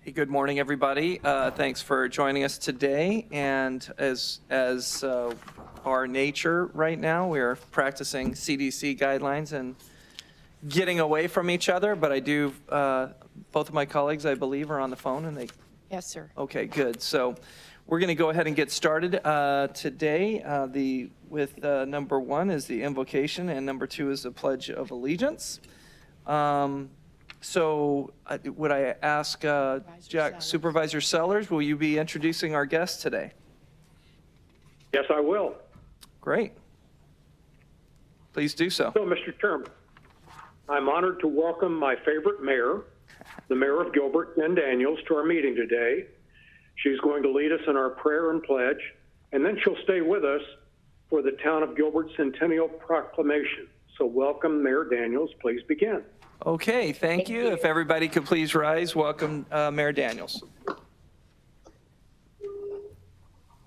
Hey, good morning, everybody. Thanks for joining us today. And as our nature right now, we are practicing CDC guidelines and getting away from each other. But I do, both of my colleagues, I believe, are on the phone, and they. Yes, sir. Okay, good. So we're going to go ahead and get started today. With number 1 is the invocation, and number 2 is the Pledge of Allegiance. So would I ask Supervisor Sellers, will you be introducing our guest today? Yes, I will. Great. Please do so. So, Mr. Chairman, I'm honored to welcome my favorite mayor, the mayor of Gilbert, Jen Daniels, to our meeting today. She's going to lead us in our prayer and pledge, and then she'll stay with us for the Town of Gilbert Centennial Proclamation. So welcome, Mayor Daniels. Please begin. Okay, thank you. If everybody could please rise, welcome Mayor Daniels.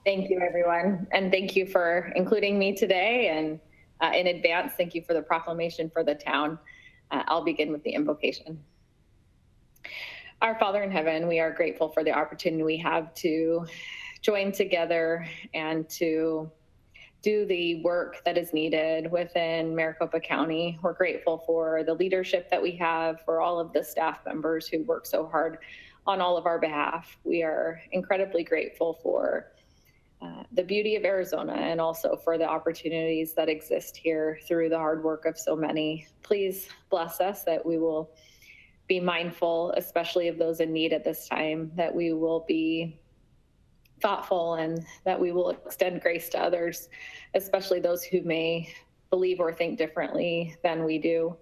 Thank you, everyone. And thank you for including me today. And in advance, thank you for the proclamation for the town. I'll begin with the invocation. Our Father in heaven, we are grateful for the opportunity we have to join together and to do the work that is needed within Maricopa County. We're grateful for the leadership that we have, for all of the staff members who work so hard on all of our behalf. We are incredibly grateful for the beauty of Arizona and also for the opportunities that exist here through the hard work of so many. Please bless us that we will be mindful, especially of those in need at this time, that we will be thoughtful and that we will extend grace to others, especially those who may believe or think differently than we do.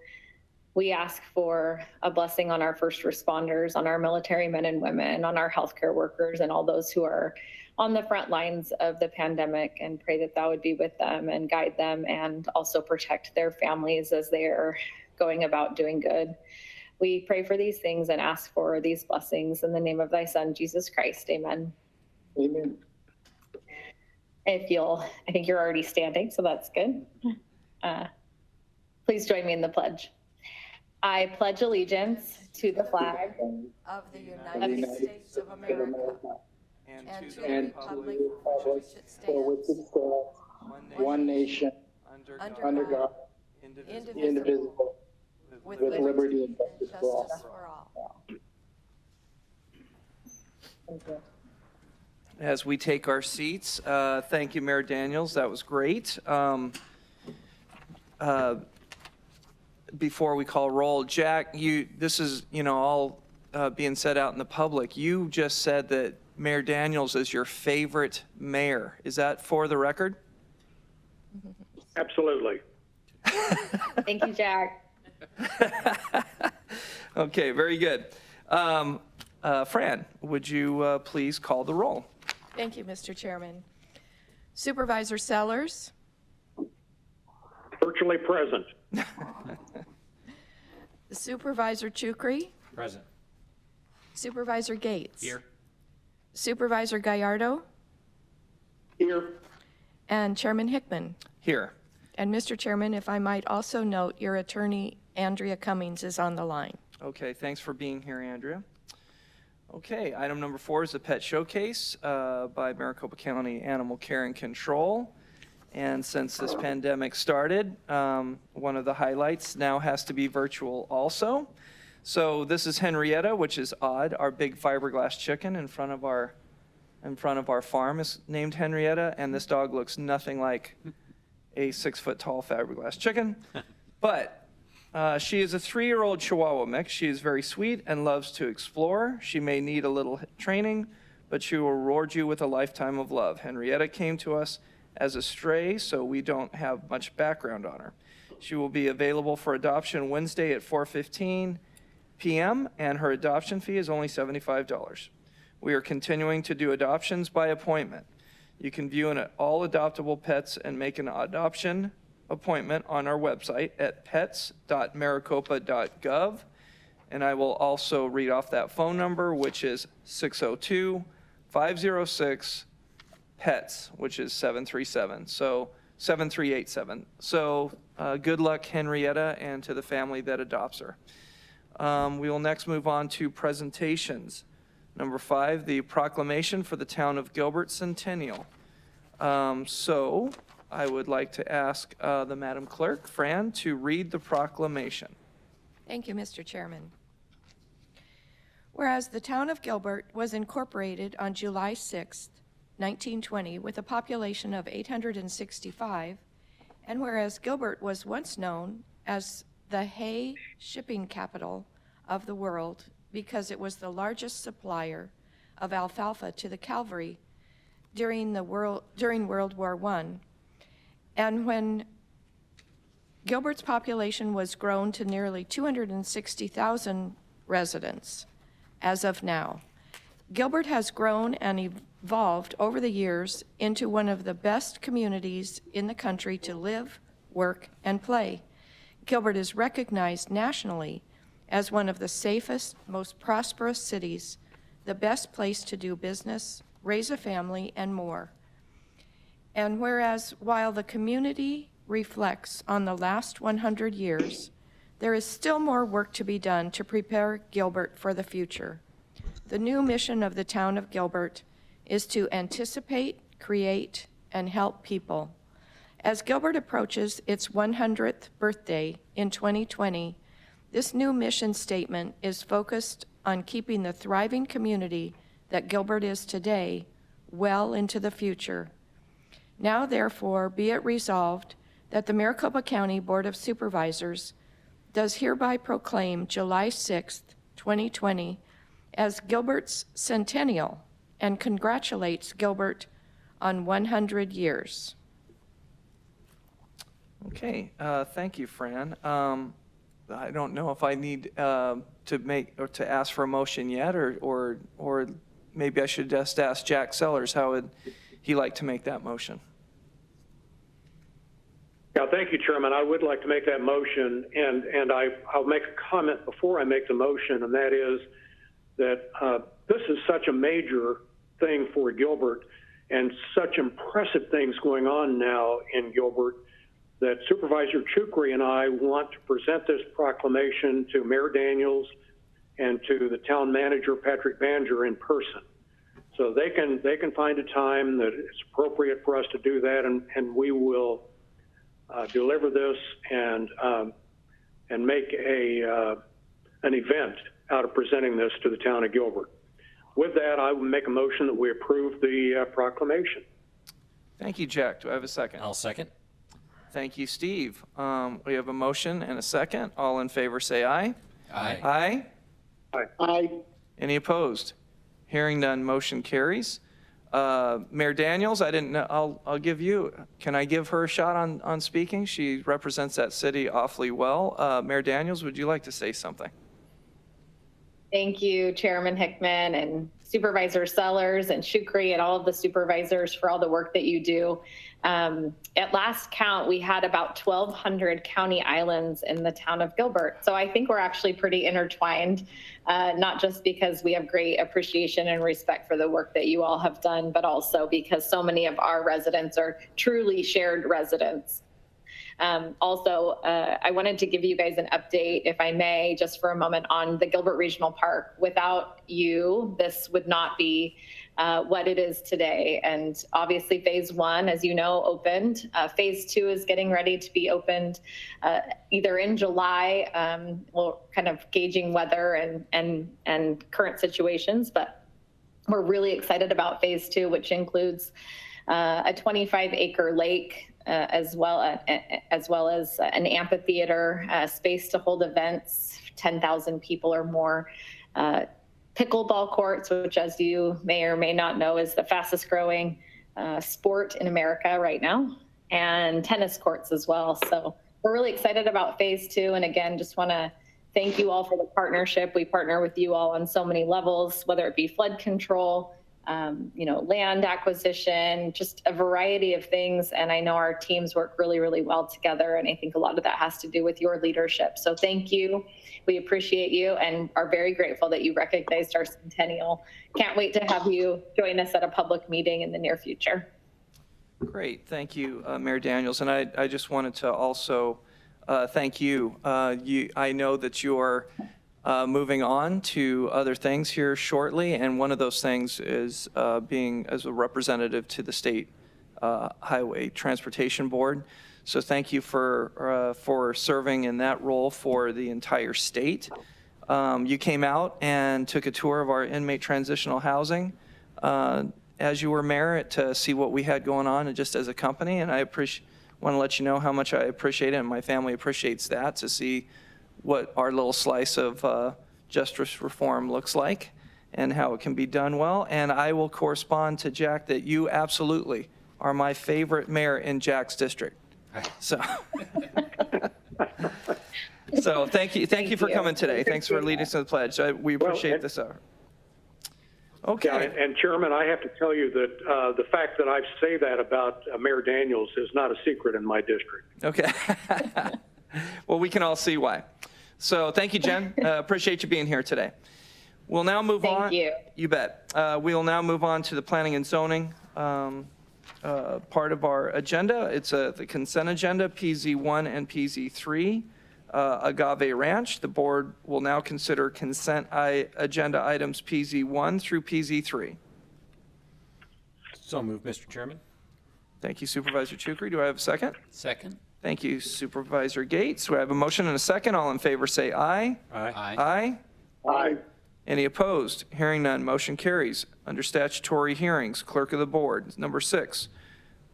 We ask for a blessing on our first responders, on our military men and women, on our healthcare workers, and all those who are on the front lines of the pandemic, and pray that that would be with them and guide them and also protect their families as they are going about doing good. We pray for these things and ask for these blessings in the name of thy Son, Jesus Christ. Amen. Amen. I think you're already standing, so that's good. Please join me in the pledge. I pledge allegiance to the flag Of the United States of America and to the republic for which it stands, one nation, under God, indivisible, with liberty and justice for all. Thank you. As we take our seats, thank you, Mayor Daniels. That was great. Before we call roll, Jack, this is all being said out in the public. You just said that Mayor Daniels is your favorite mayor. Is that for the record? Absolutely. Thank you, Jack. Okay, very good. Fran, would you please call the roll? Thank you, Mr. Chairman. Supervisor Sellers. Virtually present. Supervisor Chukri. Present. Supervisor Gates. Here. Supervisor Gallardo. Here. And Chairman Hickman. Here. And Mr. Chairman, if I might also note, your attorney, Andrea Cummings, is on the line. Okay, thanks for being here, Andrea. Okay, item number 4 is the pet showcase by Maricopa County Animal Care and Control. And since this pandemic started, one of the highlights now has to be virtual also. So this is Henrietta, which is odd. Our big fiberglass chicken in front of our farm is named Henrietta, and this dog looks nothing like a 6-foot-tall fiberglass chicken. But she is a 3-year-old Chihuahua mix. She is very sweet and loves to explore. She may need a little training, but she will reward you with a lifetime of love. Henrietta came to us as a stray, so we don't have much background on her. She will be available for adoption Wednesday at 4:15 p.m., and her adoption fee is only $75. We are continuing to do adoptions by appointment. You can view all adoptable pets and make an adoption appointment on our website at pets.maricopa.gov. And I will also read off that phone number, which is 602-506-PETS, which is 7387. So good luck, Henrietta, and to the family that adopts her. We will next move on to presentations. Number 5, the proclamation for the town of Gilbert Centennial. So I would like to ask the Madam Clerk, Fran, to read the proclamation. Thank you, Mr. Chairman. Whereas the town of Gilbert was incorporated on July 6, 1920, with a population of 865, and whereas Gilbert was once known as the hay shipping capital of the world because it was the largest supplier of alfalfa to the cavalry during World War I, and when Gilbert's population was grown to nearly 260,000 residents as of now. Gilbert has grown and evolved over the years into one of the best communities in the country to live, work, and play. Gilbert is recognized nationally as one of the safest, most prosperous cities, the best place to do business, raise a family, and more. And whereas while the community reflects on the last 100 years, there is still more work to be done to prepare Gilbert for the future. The new mission of the town of Gilbert is to anticipate, create, and help people. As Gilbert approaches its 100th birthday in 2020, this new mission statement is focused on keeping the thriving community that Gilbert is today well into the future. Now, therefore, be it resolved that the Maricopa County Board of Supervisors does hereby proclaim July 6th, 2020 as Gilbert's centennial and congratulates Gilbert on 100 years. Okay, thank you, Fran. I don't know if I need to make or to ask for a motion yet, or maybe I should just ask Jack Sellers how would he like to make that motion. Yeah, thank you, Chairman. I would like to make that motion, and I'll make a comment before I make the motion, and that is that this is such a major thing for Gilbert and such impressive things going on now in Gilbert that Supervisor Chukri and I want to present this proclamation to Mayor Daniels and to the town manager, Patrick Banger, in person. So they can find a time that it's appropriate for us to do that, and we will deliver this and make an event out of presenting this to the town of Gilbert. With that, I will make a motion that we approve the proclamation. Thank you, Jack. Do I have a second? I'll second. Thank you, Steve. We have a motion and a second. All in favor say aye. Aye. Aye. Aye. Aye. Any opposed? Hearing none, motion carries. Mayor Daniels, I didn't know, I'll give you, can I give her a shot on speaking? She represents that city awfully well. Mayor Daniels, would you like to say something? Thank you, Chairman Hickman and Supervisor Sellers and Shukri and all of the supervisors for all the work that you do. At last count, we had about 1,200 county islands in the town of Gilbert. So I think we're actually pretty intertwined, not just because we have great appreciation and respect for the work that you all have done, but also because so many of our residents are truly shared residents. Also, I wanted to give you guys an update, if I may, just for a moment on the Gilbert Regional Park. Without you, this would not be what it is today. And obviously phase 1, as you know, opened. Phase 2 is getting ready to be opened either in July, we're kind of gauging weather and current situations, but we're really excited about phase 2, which includes a 25-acre lake, as well as an amphitheater, space to hold events, 10,000 people or more, pickleball courts, which, as you may or may not know, is the fastest growing sport in America right now, and tennis courts as well. So we're really excited about phase 2. And again, just want to thank you all for the partnership. We partner with you all on so many levels, whether it be flood control, land acquisition, just a variety of things. And I know our teams work really, really well together. And I think a lot of that has to do with your leadership. So thank you. We appreciate you and are very grateful that you recognized our centennial. Can't wait to have you join us at a public meeting in the near future. Great. Thank you, Mayor Daniels. And I just wanted to also thank you. I know that your Moving on to other things here shortly, and one of those things is being as a representative to the State Highway Transportation Board. So thank you for serving in that role for the entire state. You came out and took a tour of our inmate transitional housing as you were mayor to see what we had going on and just as a company, and I want to let you know how much I appreciate it, and my family appreciates that, to see what our little slice of justice reform looks like and how it can be done well. And I will correspond to Jack that you absolutely are my favorite mayor in Jack's district. So, so thank you for coming today. Thanks for leading us to the pledge. We appreciate this. Okay. Yeah, and Chairman, I have to tell you that the fact that I say that about Mayor Daniels is not a secret in my district. Okay. Well, we can all see why. So thank you, Jen. Appreciate you being here today. We'll now move on. Thank you. You bet. We'll now move on to the planning and zoning part of our agenda. It's the consent agenda, PZ1 and PZ3, Agave Ranch. The board will now consider consent agenda items PZ1 through PZ3. So moved, Mr. Chairman. Thank you, Supervisor Chukri. Do I have a second? Second. Thank you, Supervisor Gates. We have a motion and a second. All in favor say aye. Aye. Aye. Aye. Any opposed? Hearing none, motion carries. Under statutory hearings, clerk of the board. Number 6,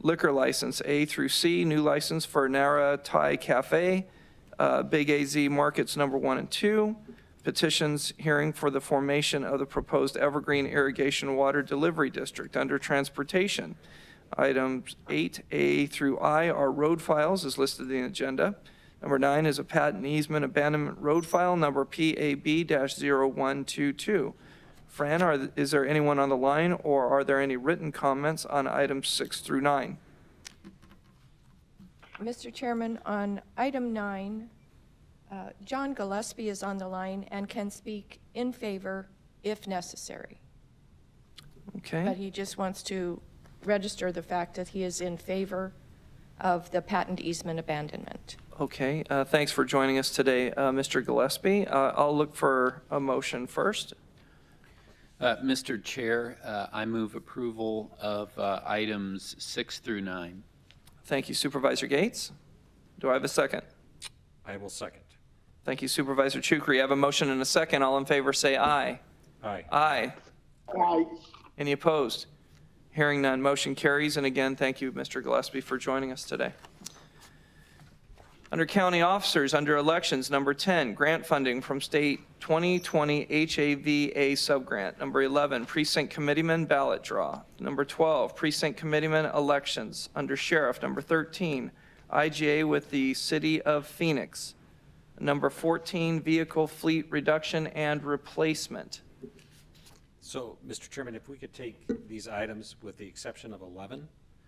liquor license A through C, new license for Nara Thai Cafe, Big AZ Markets number 1 and 2. Petitions hearing for the formation of the proposed Evergreen Irrigation Water Delivery District. Under transportation, items 8A through I are road files as listed in the agenda. Number 9 is a patent easement abandonment road file, number PAB-0122. Fran, is there anyone on the line, or are there any written comments on items 6 through 9? Mr. Chairman, on item 9, John Gillespie is on the line and can speak in favor if necessary. But Okay, he just wants to register the fact that he is in favor of the patent easement abandonment. okay. Thanks for joining us today, Mr. Gillespie. I'll look for a motion first. Mr. Chair, I move approval of items 6 through 9. Thank you, Supervisor Gates. Do I have a second? I will second. Thank you, Supervisor Chukri. I have a motion and a second. All in favor say aye. Aye. Aye. Aye. Any opposed? Hearing none, motion carries. And again, thank you, Mr. Gillespie, for joining us today. Under county officers, under elections, number 10, grant funding from state 2020 HAVA subgrant. Number 11, precinct committeeman ballot draw. Number 12, precinct committeeman elections. Under sheriff, number 13, IGA with the city of Phoenix. Number 14, vehicle fleet reduction and replacement. So, Mr. Chairman, if we could take these items with the exception of 11,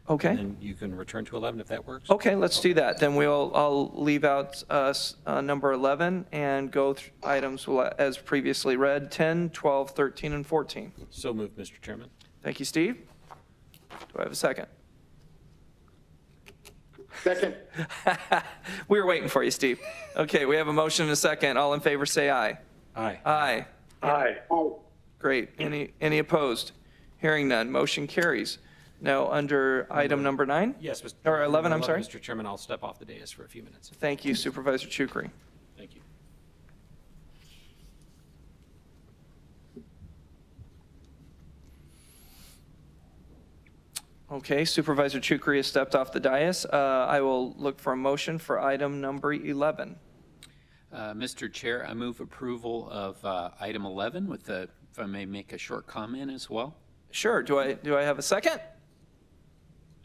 Okay. and you can return to 11 if that works? Okay, let's do that. Then I'll leave out number 11 and go through items as previously read, 10, 12, 13, and 14. So moved, Mr. Chairman. Thank you, Steve. Do I have a second? Second. We were waiting for you, Steve. Okay, we have a motion and a second. All in favor say aye. Aye. Aye. Aye. Aye. Great. Any opposed? Hearing none, motion carries. Now, under item number 9? Yes, Mr. Or 11, I'm sorry. Mr. Chairman, I'll step off the dais for a few minutes. Thank you, Supervisor Chukri. Thank you. Okay, Supervisor Chukri has stepped off the dais. I will look for a motion for item number 11. Mr. Chair, I move approval of item 11 with the, if I may make a short comment as well. Sure. Do I have a second?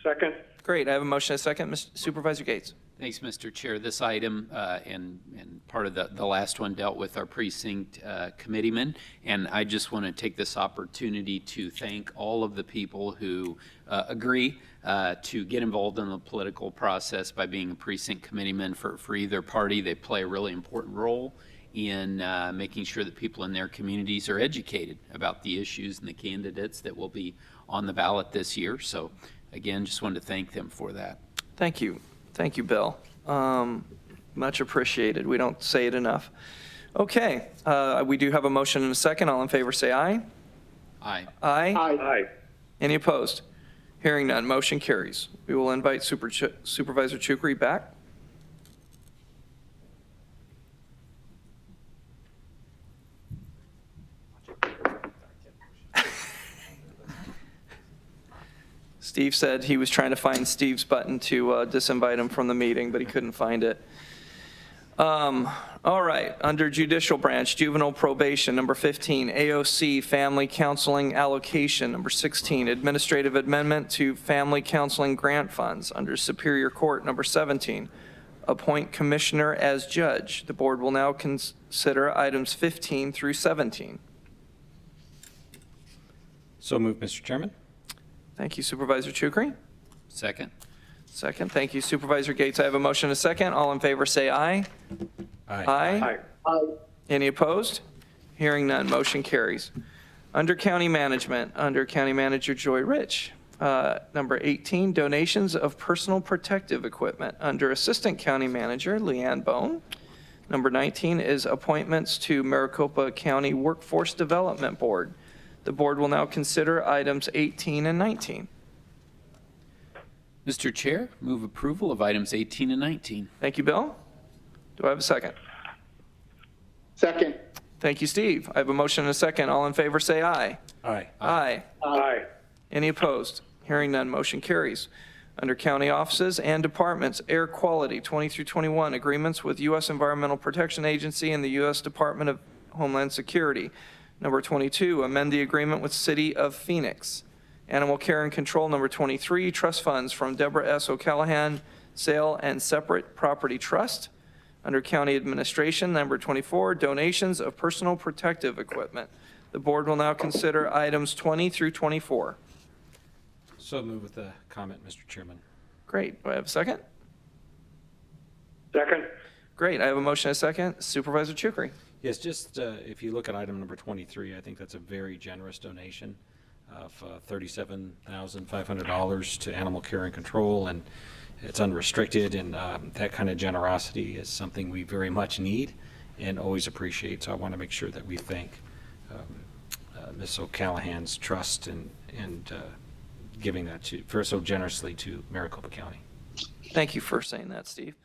Second. Great. I have a motion and a second. Supervisor Gates. Thanks, Mr. Chair. This item and part of the last one dealt with our precinct committeemen, and I just want to take this opportunity to thank all of the people who agree to get involved in the political process by being a precinct committeeman for either party. They play a really important role in making sure that people in their communities are educated about the issues and the candidates that will be on the ballot this year. So again, just wanted to thank them for that. Thank you. Thank you, Bill. Much appreciated. We don't say it enough. Okay, we do have a motion and a second. All in favor, say aye. Aye. Aye. Aye. Any opposed? Hearing none, motion carries. We will invite Supervisor Chukri back. Steve said he was trying to find Steve's button to disinvite him from the meeting, but he couldn't find it. All right, under judicial branch, juvenile probation, number 15, AOC, family counseling allocation, number 16, administrative amendment to family counseling grant funds, under Superior Court, number 17, appoint commissioner as judge. The board will now consider items 15 through 17. So moved, Mr. Chairman. Thank you, Supervisor Chukri. Second. Second, thank you, Supervisor Gates. I have a motion and a second. All in favor, say aye. Aye. Aye. Any opposed? Hearing none, motion carries. Under County Management, under County Manager Joy Rich, number 18, donations of personal protective equipment. Under Assistant County Manager Leanne Bone, number 19 is appointments to Maricopa County Workforce Development Board. The board will now consider items 18 and 19. Mr. Chair, move approval of items 18 and 19. Thank you, Bill. Do I have a second? Second. Thank you, Steve. I have a motion and a second. All in favor, say aye. Aye. Aye. Aye. Any opposed? Hearing none, motion carries. Under county offices and departments, air quality, 20 through 21, agreements with U.S. Environmental Protection Agency and the U.S. Department of Homeland Security. Number 22, amend the agreement with City of Phoenix. Animal Care and Control, number 23, trust funds from Deborah S. O'Callahan, sale and separate property trust. Under County Administration, number 24, donations of personal protective equipment. The board will now consider items 20 through 24. So moved with a comment, Mr. Chairman. Great. Do I have a second? Second. Great. I have a motion and a second. Supervisor Chukri. Yes, just if you look at item number 23, I think that's a very generous donation of $37,500 to Animal Care and Control, and it's unrestricted, and that kind of generosity is something we very much need and always appreciate. So I want to make sure that we thank Ms. O'Callahan's trust and giving that for so generously to Maricopa County. Thank you for saying that, Steve.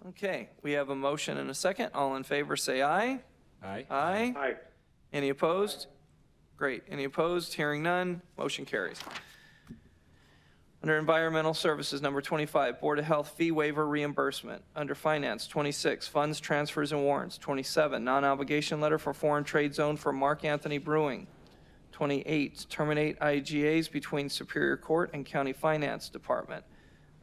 Okay, we have a motion and a second. All in favor, say aye. Aye. Aye. Aye. Any opposed? Great. Any opposed? Hearing none, motion carries. Under Environmental Services, number 25, Board of Health fee waiver reimbursement. Under Finance, 26, funds, transfers, and warrants. 27, non-obligation letter for foreign trade zone for Mark Anthony Brewing. 28, terminate IGAs between Superior Court and County Finance Department.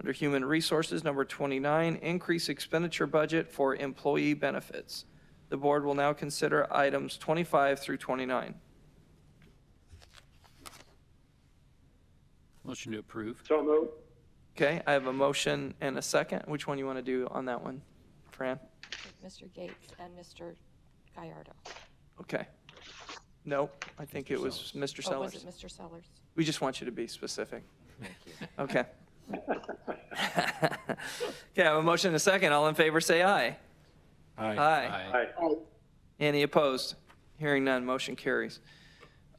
Under Human Resources, number 29, increase expenditure budget for employee benefits. The board will now consider items 25 through 29. Motion to approve. So moved. Okay, I have a motion and a second. Which one you want to do on that one, Fran? Mr. Gates and Mr. Gallardo. Okay. Nope, I think it was Mr. Oh, was Sellers. it Mr. Sellers? We just want you to be specific. Thank you. Okay. Okay, I have a motion and a second. All in favor, say aye. Aye. Aye. Any opposed? Hearing none, motion carries.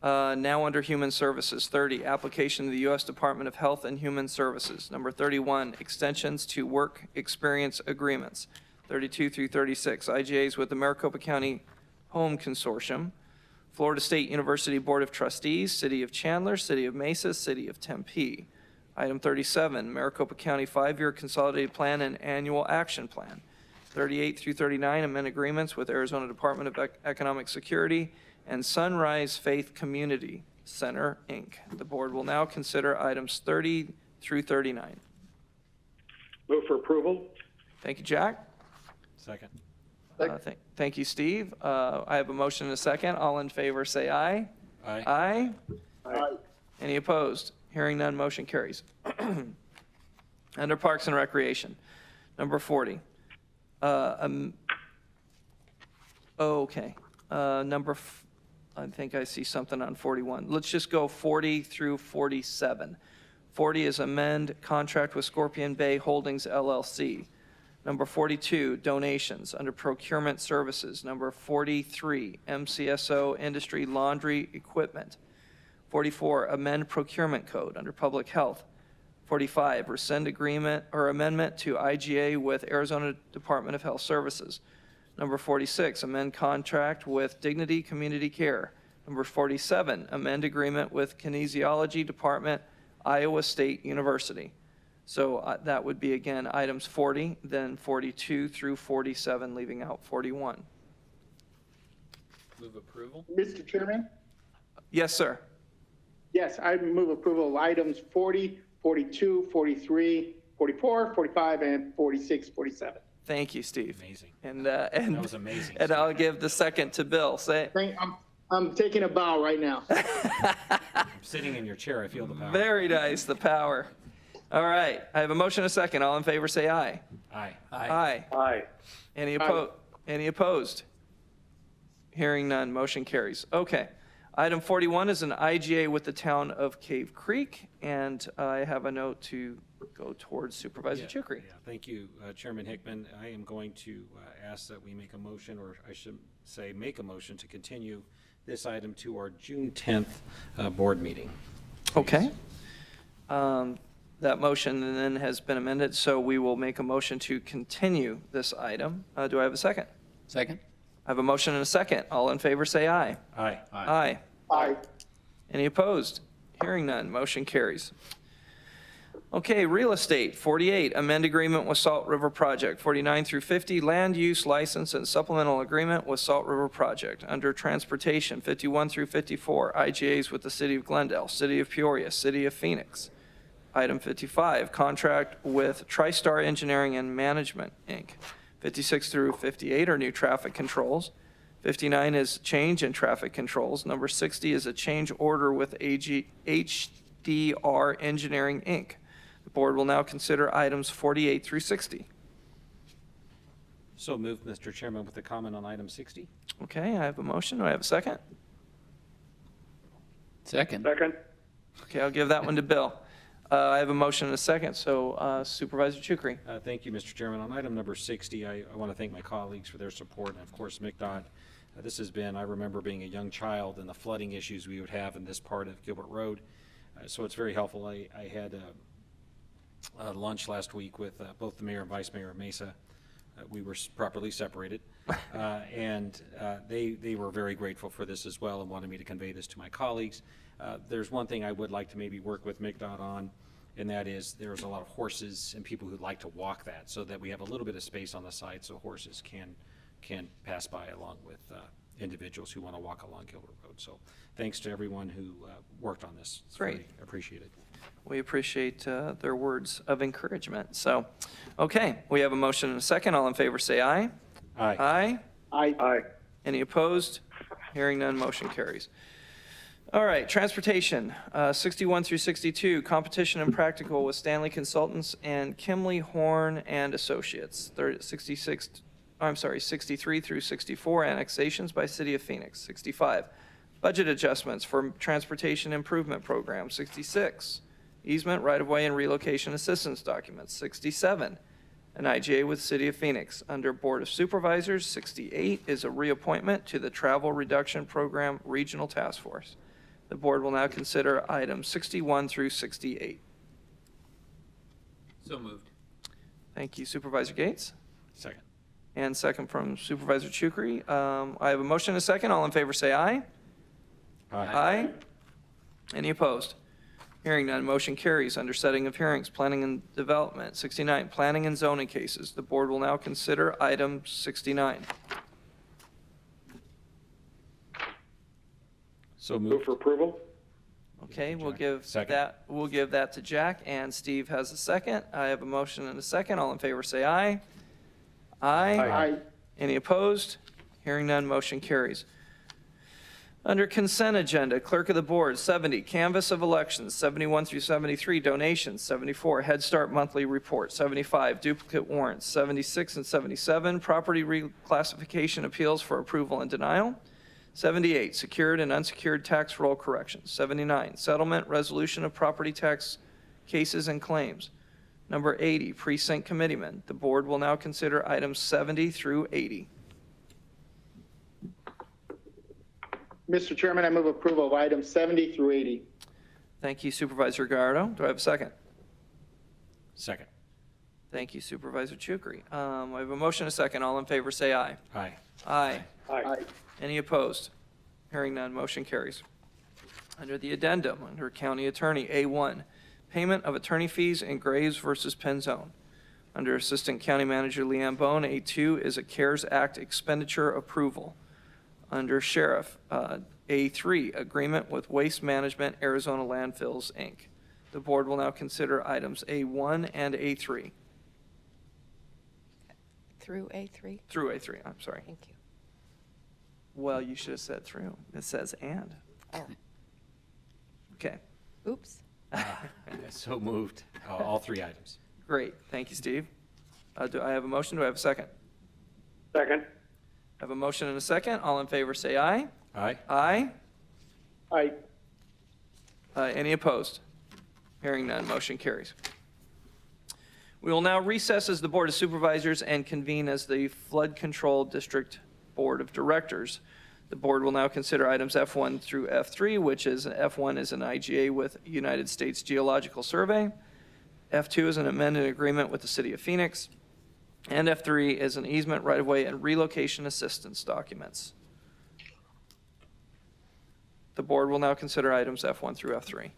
Now under Human Services, 30, application to the U.S. Department of Health and Human Services. Number 31, extensions to work experience agreements. 32 through 36, IGAs with the Maricopa County Home Consortium, Florida State University Board of Trustees, City of Chandler, City of Mesa, City of Tempe. Item 37, Maricopa County 5-year consolidated plan and annual action plan. 38 through 39, amend agreements with Arizona Department of Economic Security and Sunrise Faith Community Center, Inc. The board will now consider items 30 through 39. Move for approval. Thank you, Jack. Second. Thank you, Steve. I have a motion and a second. All in favor, say aye. Aye. Aye. Aye. Any opposed? Hearing none, motion carries. Under Parks and Recreation, number 40. Okay. I think I see something on 41. Let's just go 40 through 47. 40 is amend contract with Scorpion Bay Holdings LLC. Number 42, donations under procurement services. Number 43, MCSO industry laundry equipment. 44, amend procurement code under public health. 45, rescind agreement or amendment to IGA with Arizona Department of Health Services. Number 46, amend contract with Dignity Community Care. Number 47, amend agreement with Kinesiology Department, Iowa State University. So that would be, again, items 40, then 42 through 47, leaving out 41. Move approval? Mr. Chairman? Yes, sir. Yes, I move approval of items 40, 42, 43, 44, 45, and 46, 47. Thank you, Steve. Amazing. And That was amazing. and I'll give the second to Bill. Say, I'm taking a bow right now. I'm sitting in your chair. I feel the power. very nice, the power. All right, I have a motion and a second. All in favor, say aye. Aye. Aye. Aye. Any opposed? Hearing none, motion carries. Okay. Item 41 is an IGA with the town of Cave Creek, and I have a note to go towards Supervisor Chukri. Yeah, thank you, Chairman Hickman. I am going to ask that we make a motion, or I should say make a motion to continue this item to our June 10th board meeting. Okay. That motion then has been amended, so we will make a motion to continue this item. Do I have a second? Second? I have a motion and a second. All in favor, say aye. Aye. Aye. Aye. Any opposed? Hearing none, motion carries. Okay, real estate, 48, amend agreement with Salt River Project. 49 through 50, land use license and supplemental agreement with Salt River Project. Under transportation, 51 through 54, IGAs with the City of Glendale, City of Peoria, City of Phoenix. Item 55, contract with TriStar Engineering and Management, Inc. 56 through 58 are new traffic controls. 59 is change in traffic controls. Number 60 is a change order with HDR Engineering, Inc. The board will now consider items 48 through 60. So moved, Mr. Chairman, with a comment on item 60. Okay, I have a motion. Do I have a second? Second? Second. Okay, I'll give that one to Bill. I have a motion and a second, so Supervisor Chukri. Thank you, Mr. Chairman. On item number 60, I want to thank my colleagues for their support, and of course, McDOT. This has been, I remember being a young child and the flooding issues we would have in this part of Gilbert Road. So it's very helpful. I had lunch last week with both the mayor and vice mayor of Mesa. We were properly separated, and they were very grateful for this as well and wanted me to convey this to my colleagues. There's one thing I would like to maybe work with McDOT on, and that is there's a lot of horses and people who'd like to walk that, so that we have a little bit of space on the side so horses can pass by along with individuals who want to walk along Gilbert Road. So thanks to everyone who worked on this. It's Great. very appreciated. We appreciate their words of encouragement. So, okay, we have a motion and a second. All in favor, say aye. Aye. Aye. Aye. Aye. Any opposed? Hearing none, motion carries. All right, transportation, 61 through 62, competition and practical with Stanley Consultants and Kimley Horn and Associates. 63 through 64, annexations by City of Phoenix. 65, budget adjustments for transportation improvement program. 66, easement, right-of-way, and relocation assistance documents. 67, an IGA with City of Phoenix. Under Board of Supervisors, 68 is a reappointment to the Travel Reduction Program Regional Task Force. The board will now consider items 61 through 68. So moved. Thank you, Supervisor Gates. Second. And second from Supervisor Chukri. I have a motion and a second. All in favor, say aye. Aye. Any opposed? Hearing none, motion carries. Under setting of hearings, planning and development, 69, planning and zoning cases. The board will now consider item 69. So Move moved. for approval. Okay, we'll Jack. give Second. that to Jack, and Steve has a second. I have a motion and a second. All in favor, say aye. Aye. Aye. Any opposed? Hearing none, motion carries. Under consent agenda, clerk of the board, 70, canvass of elections, 71 through 73, donations, 74, Head Start monthly report, 75, duplicate warrants, 76 and 77, property reclassification appeals for approval and denial, 78, secured and unsecured tax roll corrections, 79, settlement resolution of property tax cases and claims, Number 80, Precinct Committeemen. The board will now consider items 70 through 80. Mr. Chairman, I move approval of items 70 through 80. Thank you, Supervisor Gallardo. Do I have a second? Second. Thank you, Supervisor Chukri. I have a motion and a second. All in favor, say aye. Aye. Aye. Aye. Any opposed? Hearing none, motion carries. Under the addendum, under County Attorney, A1, payment of attorney fees in Graves versus Penzone. Under Assistant County Manager Leanne Bone, A2 is a CARES Act expenditure approval. Under Sheriff, A3, agreement with Waste Management Arizona Landfills, Inc. The board will now consider items A1 and A3. Through A3? Through A3, I'm sorry. Thank you. Well, you should have said through. It says and. Oh, Okay, oops. So moved, all three items. great. Thank you, Steve. Do I have a motion? Do I have a second? Second. I have a motion and a second. All in favor, say aye. Aye. Aye. Aye. Any opposed? Hearing none, motion carries. We will now recess as the Board of Supervisors and convene as the Flood Control District Board of Directors. The board will now consider items F1 through F3, which is F1 is an IGA with United States Geological Survey. F2 is an amended agreement with the City of Phoenix. And F3 is an easement, right-of-way, and relocation assistance documents. The board will now consider items F1 through F3.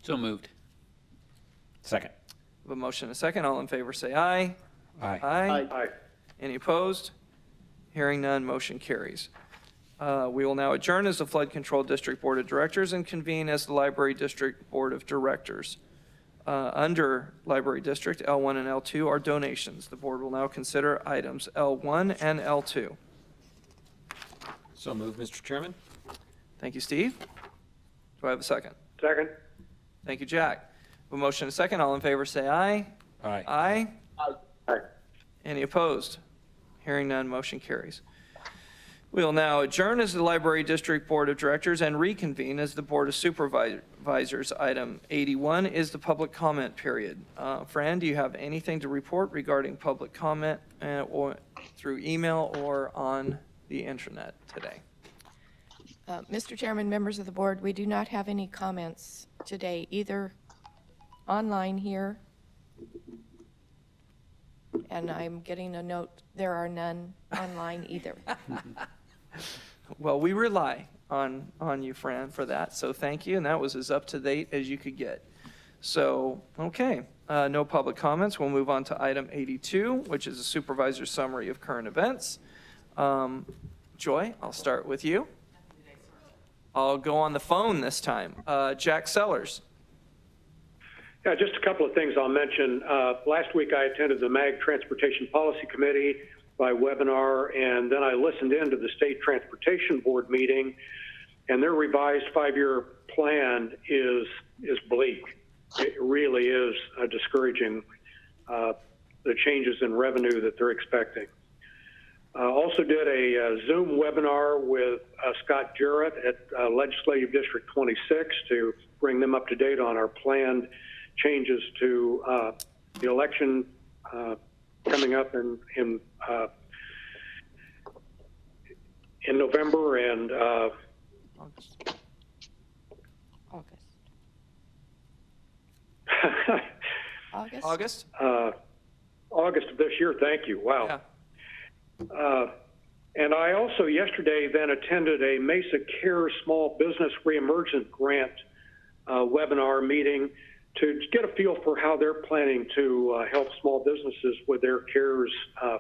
So moved. Second. We have a motion and a second. All in favor, say aye. Aye. Aye. Aye. Any opposed? Hearing none, motion carries. We will now adjourn as the Flood Control District Board of Directors and convene as the Library District Board of Directors. Under Library District, L1 and L2 are donations. The board will now consider items L1 and L2. So moved, Mr. Chairman. Thank you, Steve. Do I have a second? Second. Thank you, Jack. A motion and a second. All in favor, say aye. Aye. Aye. Aye. Any opposed? Hearing none, motion carries. We will now adjourn as the Library District Board of Directors and reconvene as the Board of Supervisors. Item 81 is the public comment period. Fran, do you have anything to report regarding public comment or through email or on the intranet today? Mr. Chairman, members of the board, we do not have any comments today, either online here, and I'm getting a note, there are none online either. Well, we rely on you, Fran, for that, so thank you, and that was as up-to-date as you could get. So, okay, no public comments. We'll move on to item 82, which is a supervisor's summary of current events. Joy, I'll start with you. I'll go on the phone this time. Jack Sellers. Yeah, just a couple of things I'll mention. Last week I attended the MAG Transportation Policy Committee by webinar, and then I listened in to the State Transportation Board meeting, and their revised 5-year plan is bleak. It really is discouraging, the changes in revenue that they're expecting. Also did a Zoom webinar with Scott Jarrett at Legislative District 26 to bring them up to date on our planned changes to the election coming up in November and August? August of this year. Thank you. Wow. Yeah. And I also yesterday then attended a Mesa Care Small Business Reimbursement Grant webinar meeting to get a feel for how they're planning to help small businesses with their CARES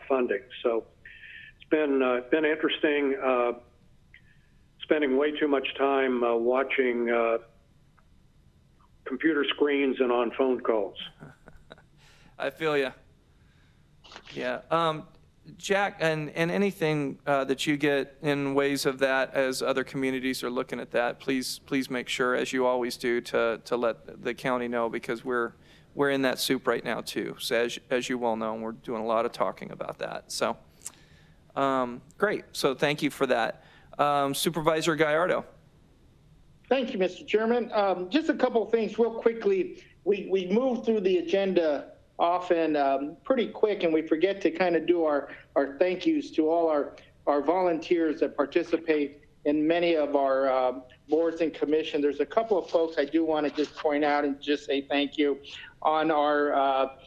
funding. So it's been interesting, spending way too much time watching computer screens and on phone calls. I feel you. Yeah. Jack, and anything that you get in ways of that as other communities are looking at that, please make sure, as you always do, to let the county know, because we're in that soup right now too. So as you well know, we're doing a lot of talking about that. So great. So thank you for that. Supervisor Gallardo. Thank you, Mr. Chairman. Just a couple of things real quickly. We moved through the agenda often pretty quick, and we forget to kind of do our thank yous to all our volunteers that participate in many of our boards and commissions. There's a couple of folks I do want to just point out and just say thank you. On our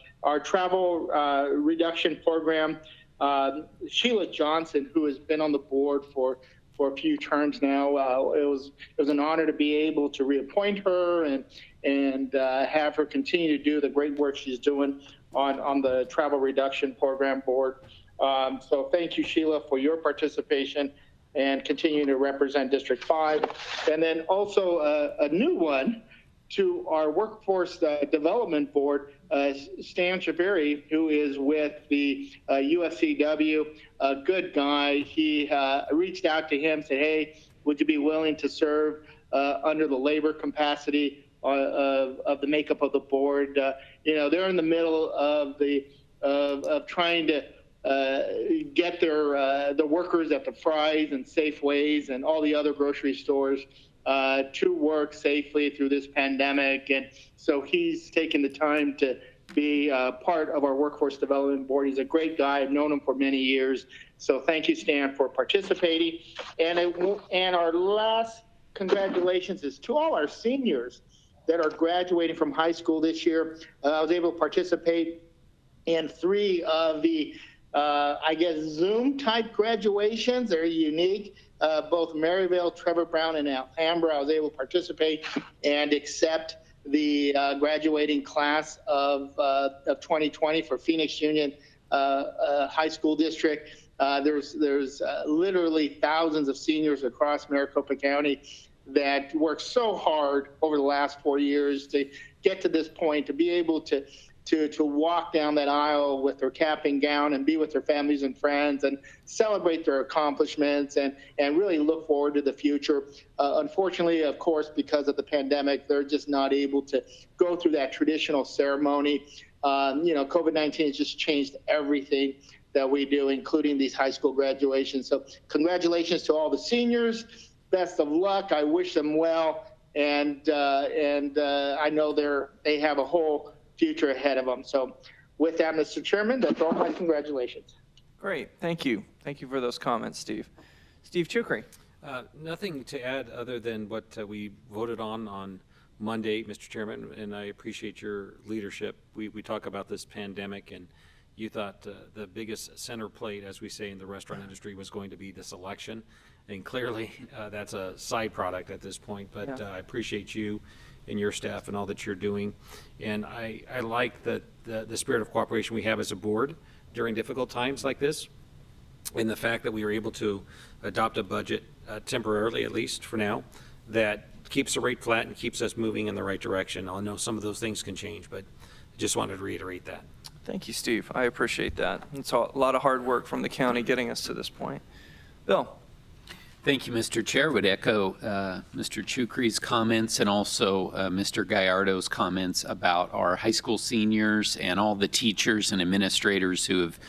travel reduction program, Sheila Johnson, who has been on the board for a few terms now, it was an honor to be able to reappoint her and have her continue to do the great work she's doing on the travel reduction program board. So thank you, Sheila, for your participation and continuing to represent District 5. And then also a new one to our Workforce Development Board, Stan Shabiri, who is with the UFCW, a good guy. He reached out to him, said, hey, would you be willing to serve under the labor capacity of the makeup of the board? They're in the middle of trying to get the workers at the Fry's and Safeways and all the other grocery stores to work safely through this pandemic. And so he's taken the time to be part of our Workforce Development Board. He's a great guy. I've known him for many years. So thank you, Stan, for participating. And our last congratulations is to all our seniors that are graduating from high school this year. I was able to participate in 3 of the Zoom type graduations. They're unique. Both Maryville, Trevor Brown, and Alhambra, I was able to participate and accept the graduating class of 2020 for Phoenix Union High School District. There's literally thousands of seniors across Maricopa County that worked so hard over the last 4 years to get to this point, to be able to walk down that aisle with their cap and gown and be with their families and friends and celebrate their accomplishments and really look forward to the future. Unfortunately, of course, because of the pandemic, they're just not able to go through that traditional ceremony. COVID-19 has just changed everything that we do, including these high school graduations. So congratulations to all the seniors. Best of luck. I wish them well. And I know they have a whole future ahead of them. So with that, Mr. Chairman, that's all my congratulations. Great. Thank you. Thank you for those comments, Steve. Steve Chukri. Nothing to add other than what we voted on Monday, Mr. Chairman, and I appreciate your leadership. We talk about this pandemic, and you thought the biggest center plate, as we say in the restaurant industry, was going to be this election. And clearly that's a side product at this point, but I appreciate you and your staff and all that you're doing. And I like the spirit of cooperation we have as a board during difficult times like this, and the fact that we were able to adopt a budget temporarily, at least for now, that keeps the rate flat and keeps us moving in the right direction. I know some of those things can change, but I just wanted to reiterate that. Thank you, Steve. I appreciate that. It's a lot of hard work from the county getting us to this point. Bill. Thank you, Mr. Chair. Would echo Mr. Chukri's comments and also Mr. Gallardo's comments about our high school seniors and all the teachers and administrators who've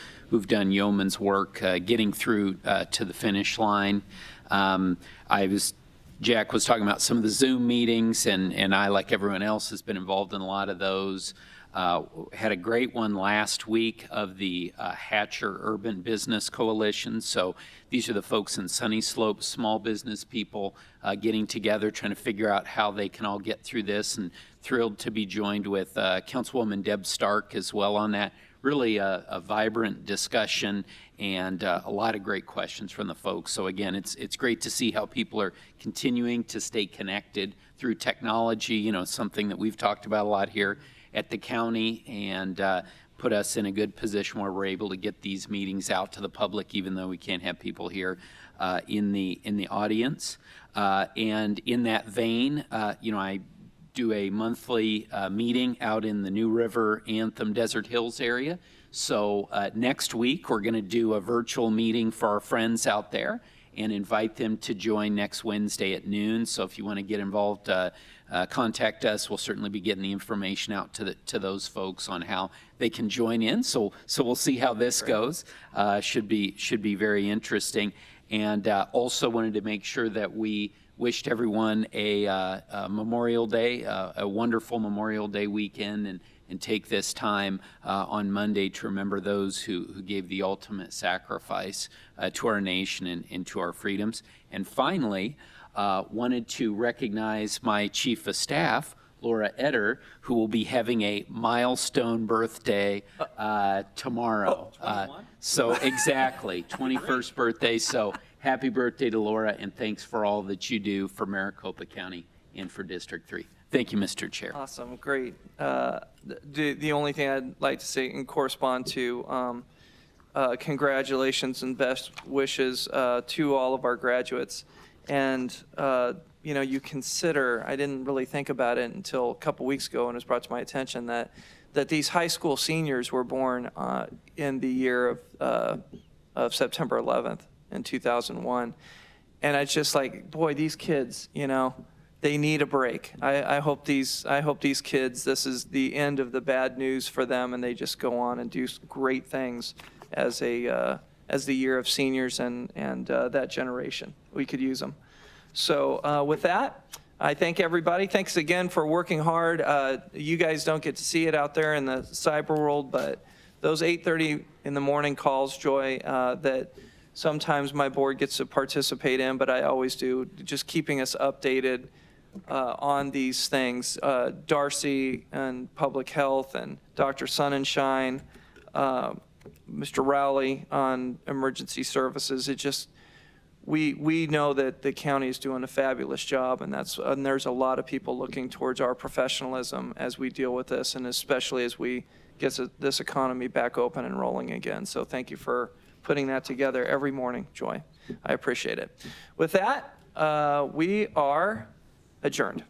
done yeoman's work getting through to the finish line. Jack was talking about some of the Zoom meetings, and I, like everyone else, has been involved in a lot of those. Had a great one last week of the Hatcher Urban Business Coalition. So these are the folks in Sunny Slope, small business people getting together, trying to figure out how they can all get through this, and thrilled to be joined with Councilwoman Deb Stark as well on that. Really a vibrant discussion and a lot of great questions from the folks. So again, it's great to see how people are continuing to stay connected through technology, something that we've talked about a lot here at the county, and put us in a good position where we're able to get these meetings out to the public, even though we can't have people here in the audience. And in that vein, I do a monthly meeting out in the New River, Anthem, Desert Hills area. So next week, we're going to do a virtual meeting for our friends out there and invite them to join next Wednesday at noon. So if you want to get involved, contact us. We'll certainly be getting the information out to those folks on how they can join in. So we'll see how this goes. Should be very interesting. And also wanted to make sure that we wished everyone a Memorial Day, a wonderful Memorial Day weekend, and take this time on Monday to remember those who gave the ultimate sacrifice to our nation and to our freedoms. And finally, wanted to recognize my Chief of Staff, Laura Etter, who will be having a milestone birthday tomorrow. So exactly, 21st birthday. So happy birthday to Laura, and thanks for all that you do for Maricopa County and for District 3. Thank you, Mr. Chair. Awesome, great. The only thing I'd like to say and correspond to, congratulations and best wishes to all of our graduates. And, you know, you consider, I didn't really think about it until a couple weeks ago, and it was brought to my attention that these high school seniors were born in the year of September 11th in 2001. And it's just like, boy, these kids, you know, they need a break. I hope these kids, this is the end of the bad news for them, and they just go on and do great things as the year of seniors and that generation. We could use them. So with that, I thank everybody. Thanks again for working hard. You guys don't get to see it out there in the cyber world, but those 8:30 in the morning calls, Joy, that sometimes my board gets to participate in, but I always do, just keeping us updated on these things. Darcy and Public Health and Dr. Sonnenschein, Mr. Rowley on Emergency Services. It just, we know that the county is doing a fabulous job, and there's a lot of people looking towards our professionalism as we deal with this, and especially as we get this economy back open and rolling again. So thank you for putting that together every morning, Joy. I appreciate it. With that, we are adjourned.